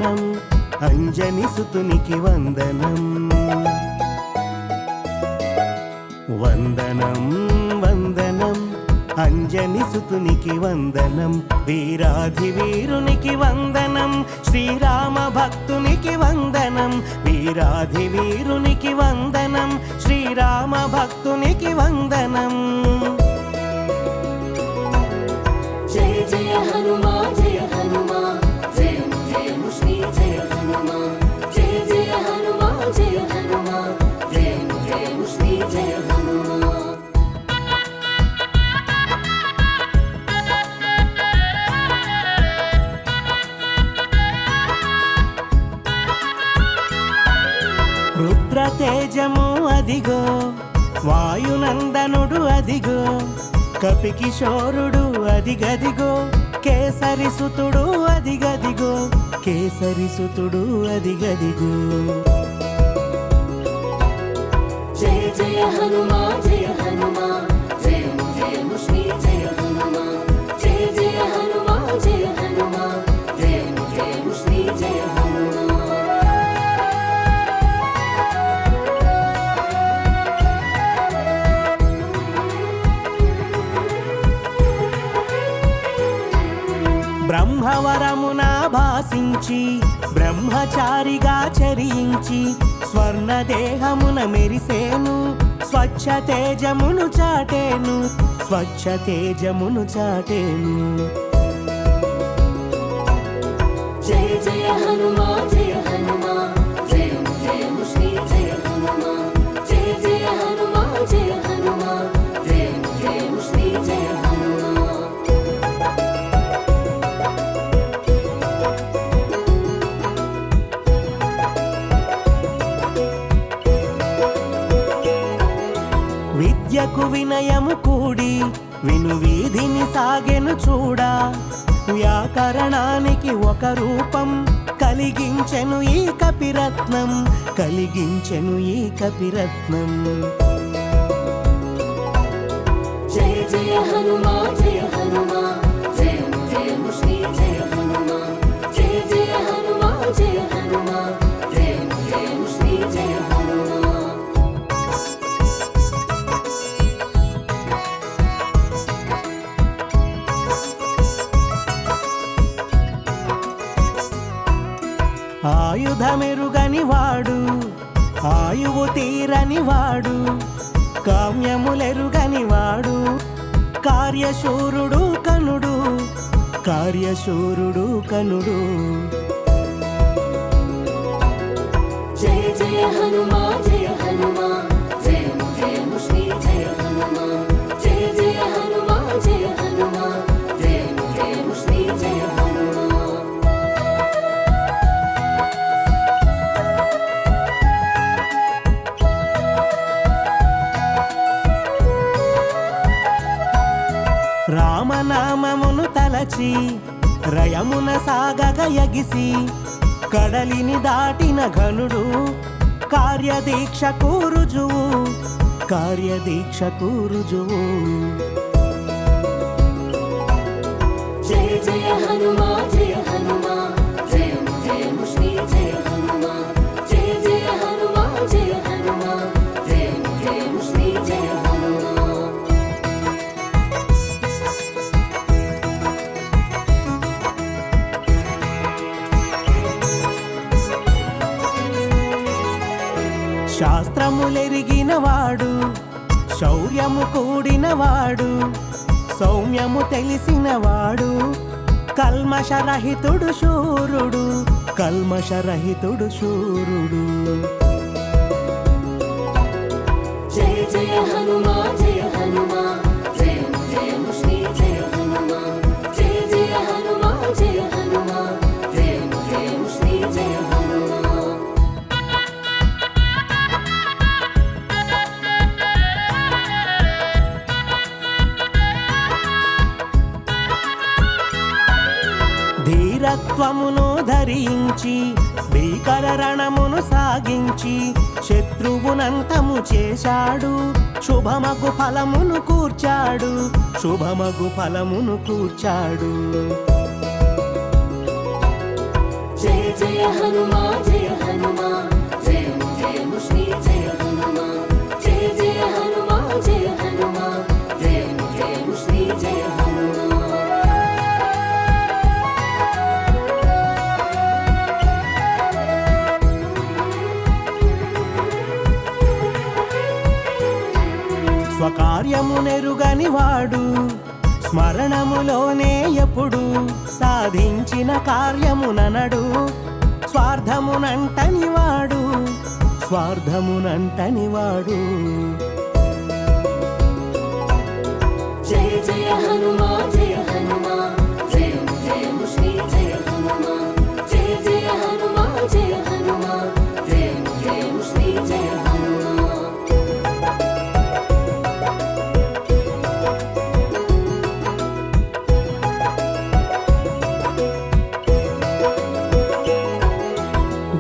వందనం అంజని సుతునికి వందనం వందనం వందనం అంజని సుతునికి వందనం వీరాధి వీరునికి వందనం శ్రీరామ భక్తునికి వందనం వీరాధి వీరునికి వందనం శ్రీరామ భక్తునికి వందనం జయ జయ హనుమా జయ హనుమా జయము జయము శ్రీ జయ హనుమా జయ జయ హనుమా జయ హనుమా జయము జయము శ్రీ జయ హనుమా రుద్ర తేజము అదిగో వాయునందనుడు అదిగో కపికిశోరుడు అదిగదిగో కేసరి సుతుడు అదిగదిగో కేసరి సుతుడు అదిగదిగో జయ జయ హనుమా జయ హనుమా జయము జయము శ్రీ జయ హనుమా జయ జయ హనుమా జయ హనుమా జయము జయము శ్రీ జయ హనుమా బ్రహ్మవరమున భాసించి బ్రహ్మచారిగా చరించి స్వర్ణ దేహమున మెరిసేను స్వచ్ఛ తేజమును చాటేను స్వచ్ఛ తేజమును చాటేను జయ జయ హనుమా జయ హనుమా జయము జయము శ్రీ జయ హనుమా జయ జయ హనుమా జయ హనుమా జయము జయము శ్రీ జయ హనుమా విద్యకు వినయము కూడి విను వీధిని సాగెను చూడా వ్యాకరణానికి ఒక రూపం కలిగించెను ఈ కపిరత్నం కలిగించెను ఈ కపిరత్నం జయ జయ హనుమా జయ హనుమా జయము జయము శ్రీ జయ హనుమా జయ జయ హనుమా జయ హనుమా జయము జయము శ్రీ జయ హనుమా ఆయుధమెరుగని వాడు ఆయువు తీరని వాడు కామ్యములెరుగని వాడు కార్యశూరుడు కనుడు కార్యశూరుడు కనుడు జయ జయ హనుమా జయ హనుమా జయము జయము శ్రీ జయ హనుమా జయ జయ హనుమా జయ హనుమా జయము జయము శ్రీ జయ హనుమా రామనామమును తలచి రయమున సాగగ యగిసి కడలిని దాటిన ఘనుడు కార్యదీక్షకు రుజువు కార్యదీక్షకు రుజువు జయ జయ హనుమా జయ హనుమా జయము జయము శ్రీ జయ హనుమా జయ జయ హనుమా జయ హనుమా జయము జయము శ్రీ జయ హనుమా శాస్త్రములెరిగినవాడు శౌర్యము కూడినవాడు సౌమ్యము తెలిసినవాడు కల్మషరహితుడు శూరుడు కల్మషరహితుడు శూరుడు జయ జయ హనుమా జయ హనుమా జయము జయము శ్రీ జయ హనుమా జయ జయ హనుమా జయ హనుమా జయము జయము శ్రీ జయ హనుమా ధీరత్వమును ధరించి భీకర రణమును సాగించి శత్రువునంతము చేశాడు శుభమగు ఫలమును కూర్చాడు శుభమగు ఫలమును కూర్చాడు జయ జయ జయ హనుమా జయ హనుమా జయము జయము శ్రీ జయ హనుమా జయ జయ హనుమా జయ హనుమా జయము జయము శ్రీ జయ హనుమా స్వకార్యమునెరుగని వాడు స్మరణములోనే ఎప్పుడు సాధించిన కార్యముననడు స్వార్థమునంటని వాడు జయ జయ హనుమా జయ హనుమా జయము జయము శ్రీ జయ హనుమా జయ జయ హనుమా జయ హనుమా జయము జయము శ్రీ జయ హనుమా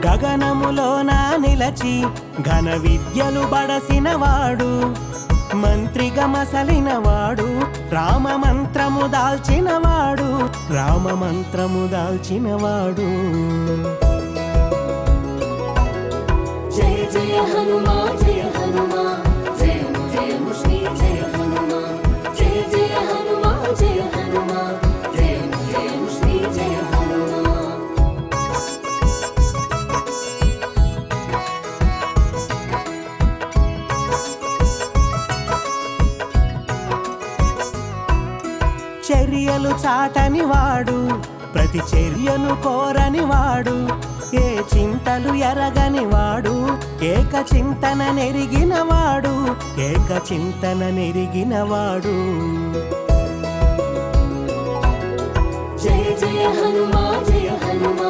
గగనములోన నిలచి ఘన విద్యలు బడసినవాడు మంత్రిగా మసలినవాడు రామమంత్రము దాల్చినవాడు జయ జయ హనుమా జయ హనుమా జయము జయము శ్రీ జయ హనుమా జయ జయ హనుమా జయ హనుమా జయము జయము శ్రీ జయ హనుమా చర్యలు చాటని వాడు ప్రతి చర్యను కోరని వాడు ఏ చింతలు ఎరగని వాడు ఏక చింతన నెరిగిన వాడు జయ జయ హనుమా జయ హనుమా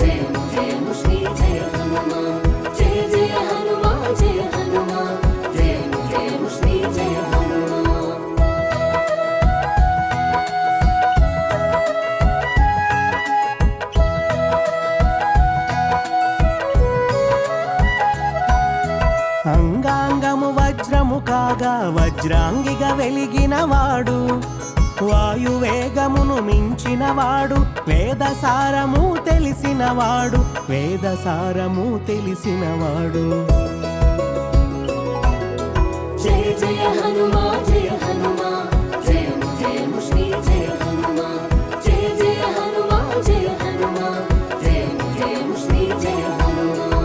జయము జయము శ్రీ జయ హనుమా జయ జయ హనుమా జయ హనుమా జయము జయము శ్రీ జయ హనుమా అంగాంగము వజ్రము కాగా వజ్రాంగిగా వెలిగినవాడు వాయువేగమును మించినవాడు వేదసారము తెలిసినవాడు జయ జయ హనుమా జయ హనుమా జయము జయము శ్రీ జయ హనుమా జయ జయ హనుమా జయ హనుమా జయము జయము శ్రీ జయ హనుమా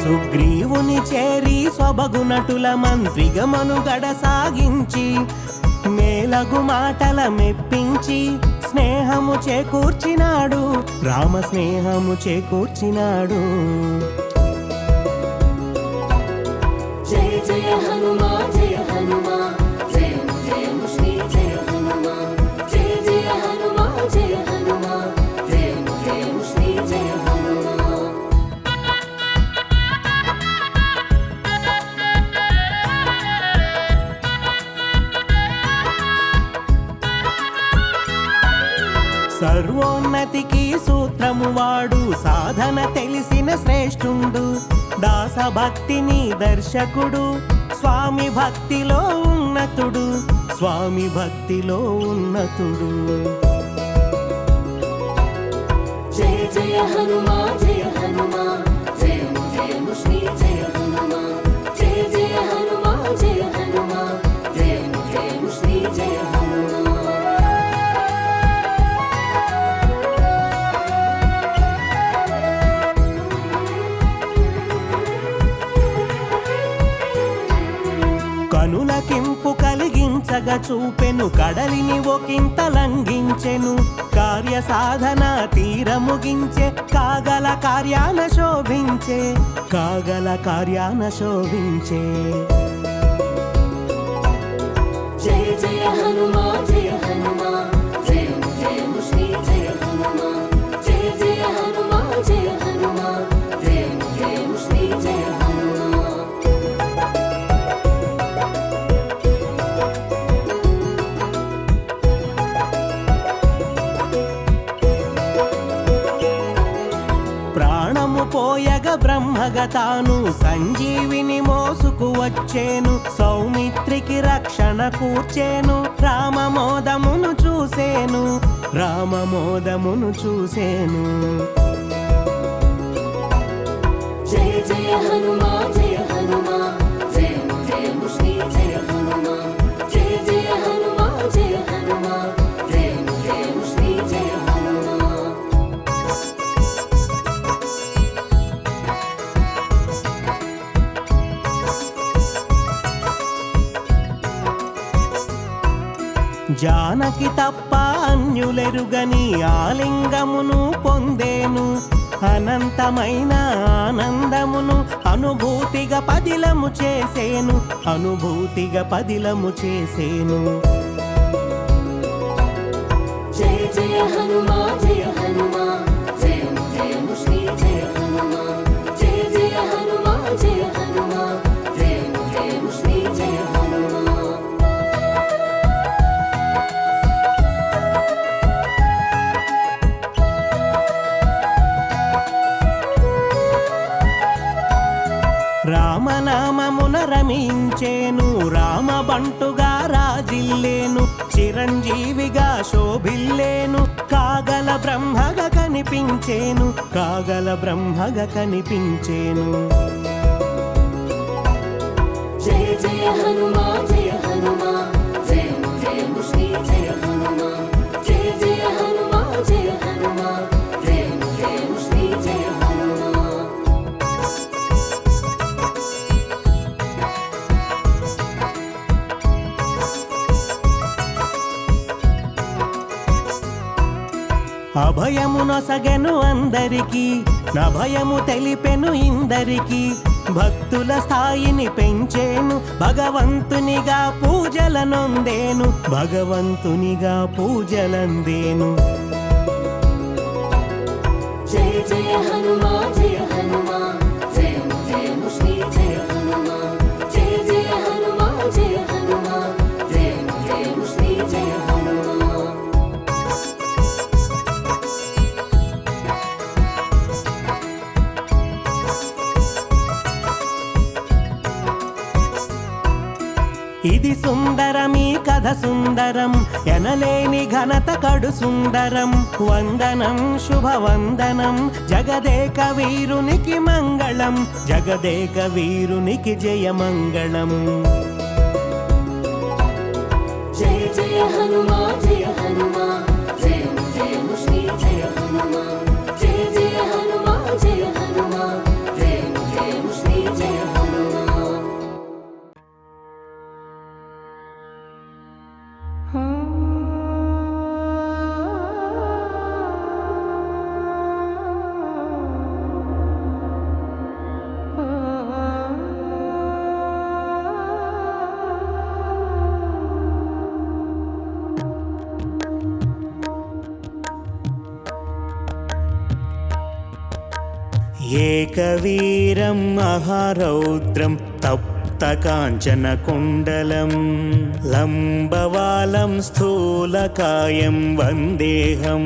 సుగ్రీవుని చేరి సొబగునటుల మంత్రిగా మనుగడ సాగించి మేలగు మాటల మెప్పించి స్నేహము చేకూర్చినాడు రామ స్నేహము చేకూర్చినాడు జయ జయ హనుమా జయ హనుమా జయము జయము శ్రీ జయ హనుమా జయ జయ హనుమా జయ హనుమా జయము జయము శ్రీ జయ హనుమా సర్వోన్నతికి సూత్రము వాడు సాధన తెలిసిన శ్రేష్ఠుండు దాసభక్తిని దర్శకుడు స్వామి భక్తిలో ఉన్నతుడు జయ జయ హనుమా జయ హనుమా జయము జయము శ్రీ జయ హనుమా జయ జయ హనుమా జయ హనుమా జయము జయము శ్రీ జయ హనుమా కనులకింపు కలిగించగా చూపెను కడలిని ఒకంత లంఘించెను కార్య సాధన తీరముగించే కాగల కార్యాన శోభించే జయ జయ హనుమా జయ హనుమా జయము జయము శ్రీ జయ హనుమా జయ జయ హనుమా జయ హనుమా జయము జయము శ్రీ జయ హనుమా ప్రాణము పోయగ బ్రహ్మగ తాను సంజీవిని మోసుకు వచ్చేను, సౌమిత్రికి రక్షణ కూర్చేను. రామమోదమును చూసేను, రామమోదమును చూసేను. జయ జయ హనుమా జయ హనుమా జయము జయము శ్రీ జయ హనుమా. జయ జయ హనుమా జయ హనుమా జయము జయము శ్రీ జయ హనుమా. జానకి తప్ప అన్యులెరుగని ఆలింగమును పొందేను. అనంతమైన ఆనందమును అనుభూతిగా పదిలము చేసేను, అనుభూతిగా పదిలము చేసేను. జయ జయ హనుమా జయ హనుమా జయము జయము శ్రీ జయ హనుమా. జయ జయ హనుమా జయ హనుమా జయము జయము శ్రీ జయ హనుమా. రామనామమున రమించేను, రామబంటుగా రాజిల్లేను. చిరంజీవిగా శోభిల్లేను, కాగల బ్రహ్మగా కనిపించేను, కాగల బ్రహ్మగా కనిపించేను. జయ జయ హనుమా జయ హనుమా జయము జయము శ్రీ జయ హనుమా. జయ జయ హనుమా జయ హనుమా జయము జయము శ్రీ జయ హనుమా. అభయమునొసగెను అందరికి, నభయము తెలిపెను ఇందరికి. భక్తుల స్థాయిని పెంచేను, భగవంతునిగా పూజలనొందేను, భగవంతునిగా పూజలందేను. జయ జయ హనుమా జయ హనుమా జయము జయము శ్రీ జయ హనుమా. జయ జయ హనుమా జయ హనుమా జయము జయము శ్రీ జయ హనుమా. ఇది సుందరమీ కథ సుందరం, ఎనలేని ఘనత కడు సుందరం. వందనం శుభవందనం, జగదేక వీరునికి మంగళం, జగదేక వీరునికి జయమంగళం. జయ జయ హనుమా జయ హనుమా జయము జయము శ్రీ జయ హనుమా. జయ జయ హనుమా జయ హనుమా జయము జయము శ్రీ జయ హనుమా. ఏకవీరం మహారౌద్రం తప్తకాంచనకుండలం లంబవాలం స్థూలకాయం వందేహం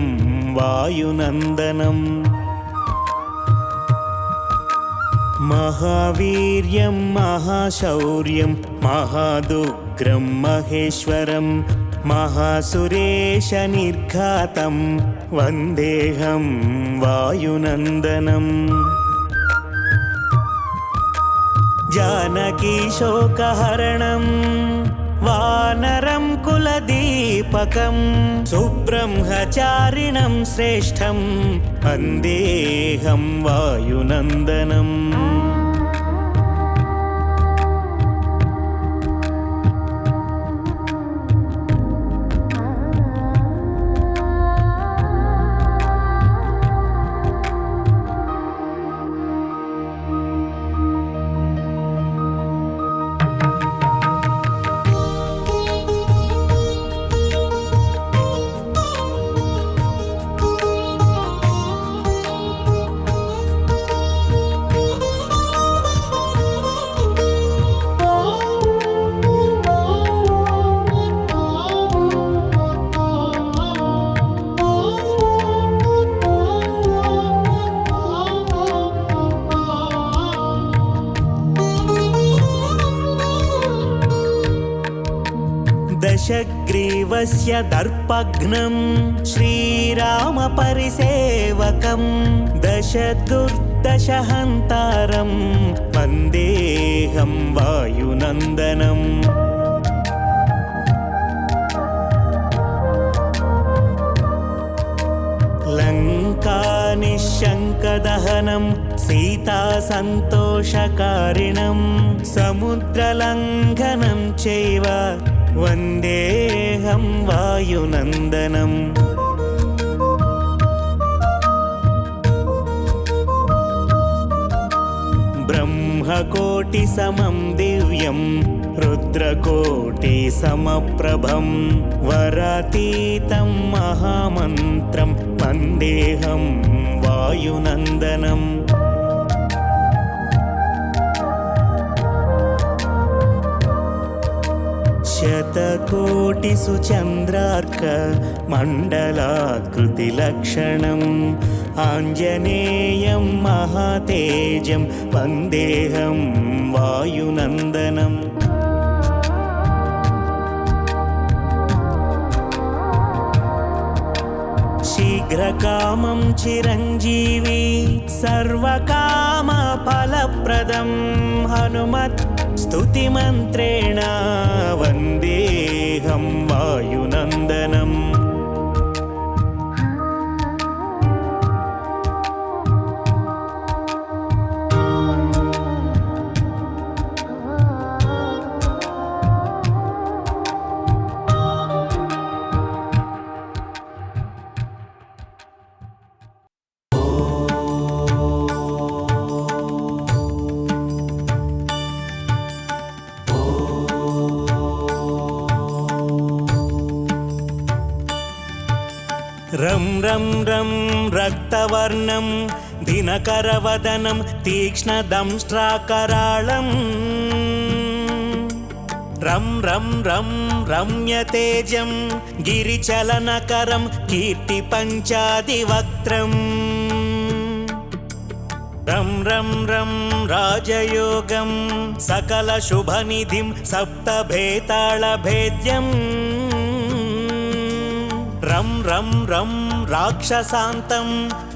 వాయునందనం. మహావీర్యం మహాశౌర్యం మహాదుగ్రం మహేశ్వరం మహాసురేశ నిర్ఘాతం వందేహం వాయునందనం. జానకీ శోకహరణం వానరం కులదీపకం సుబ్రహ్మచారిణం శ్రేష్టం వందేహం వాయునందనం. दशग्रीवस्य दर्पघ्नं श्रीरामपरिसेवकं दशदुर्दशहन्तारं वन्देऽहं वायुनन्दनम् लङ्कानिःशङ्कदहनं सीतासन्तोषकारिणं समुद्रलङ्घनं चैव वन्देऽहं वायुनन्दनम् ब्रह्मकोटिसमं दिव्यं रुद्रकोटिसमप्रभं वरातीतं महामन्त्रं वन्देऽहं वायुनन्दनम् शतकोटिषु चन्द्रार्कमण्डलाकृतिलक्षणम् आञ्जनेयं महातेजं वन्देऽहं वायुनन्दनम् शीघ्रकामं चिरञ्जीवी सर्वकामफलप्रदं हनुमत् स्तुतिमन्त्रेण वन्देऽहं वायुनन्दनम् रं रं रं रक्तवर्णं दिनकरवदनं तीक्ष्णदंष्ट्राकराळं रं रं रं रम्यतेजं गिरिचलनकरं कीर्तिपञ्चादिवक्त्रम् रं रं रं राजयोगं सकलशुभनिधिं सप्तभेताळभेद्यम् रं रं रं राक्षसान्तं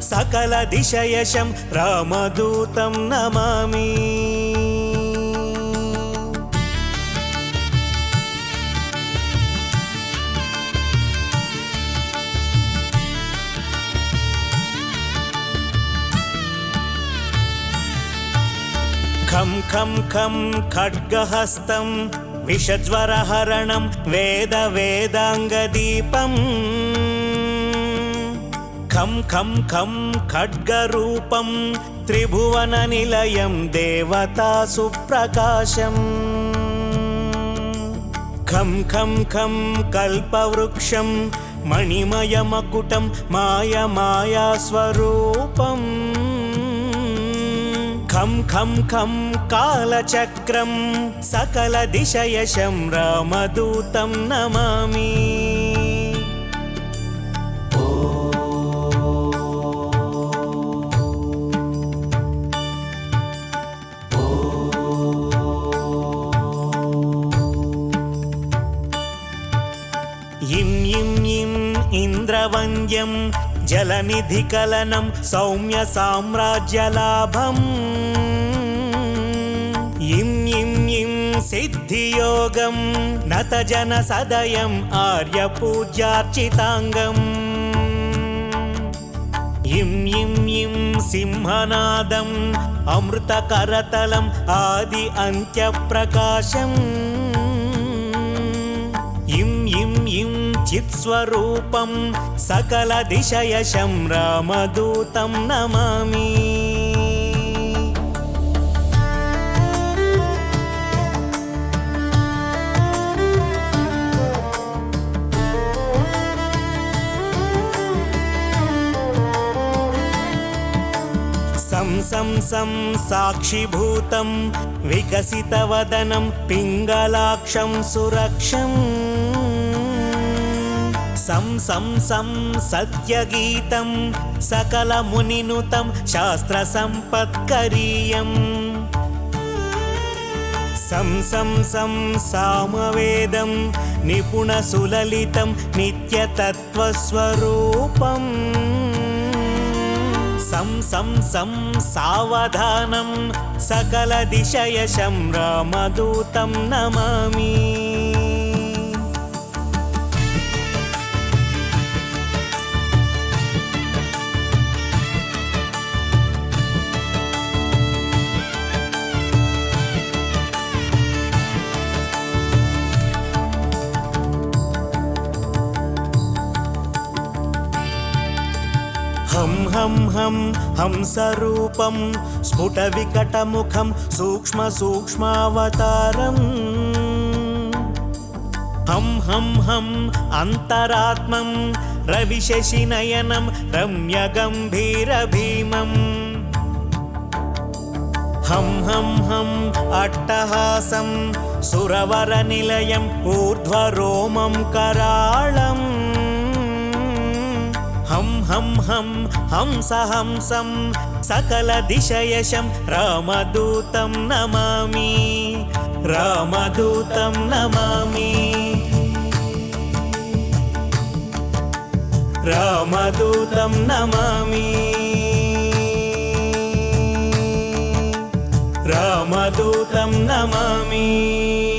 सकलदिशयशं रामदूतं नमामि खं खं खं खड्गहस्तं विषज्वरहरणं वेदवेदाङ्गदीपम् खं खं खं खड्गरूपं त्रिभुवननिलयं देवतासुप्रकाशम् खं खं खं कल्पवृक्षं मणिमयमकुटं मायमायास्वरूपम् खं खं खं कालचक्रं सकलदिशयशं रामदूतं नमामि इं इं इं इन्द्रवन्द्यं जलनिधिकलनं सौम्यसाम्राज्यलाभम् इं इं इं सिद्धियोगं नतजनसदयम् आर्यपूज्यार्चिताङ्गम् इं इं इं सिंहनादम् अमृतकरतलम् आदि अन्त्यप्रकाशम् इं इं इं चित्स्वरूपं सकलदिशयशं रामदूतं नमामि सं सं सं साक्षिभूतं विकसितवदनं पिङ्गलाक्षं सुरक्षम् सं सं सं सत्यगीतं सकलमुनिनुतं शास्त्रसम्पत्करीयम् సం సామవేదం నిపుణసులలితం నిత్యతత్వస్వరూపం సం సావధానం సకల దిశయశం రామదూతం నమామి. హం హంసరూపం స్ఫుటవికటముఖం సూక్ష్మావతారం హం అంతరాత్మం రవిశశినయనం రమ్యగంభీరభీమం హం అట్టహాసం సురవరనిలయం ఊర్ధ్వరోమం కరాళం హం హంసం సకల దిశయశం రామదూతం నమామి. రామదూతం నమామి. రామదూతం నమామి. రామదూతం నమామి.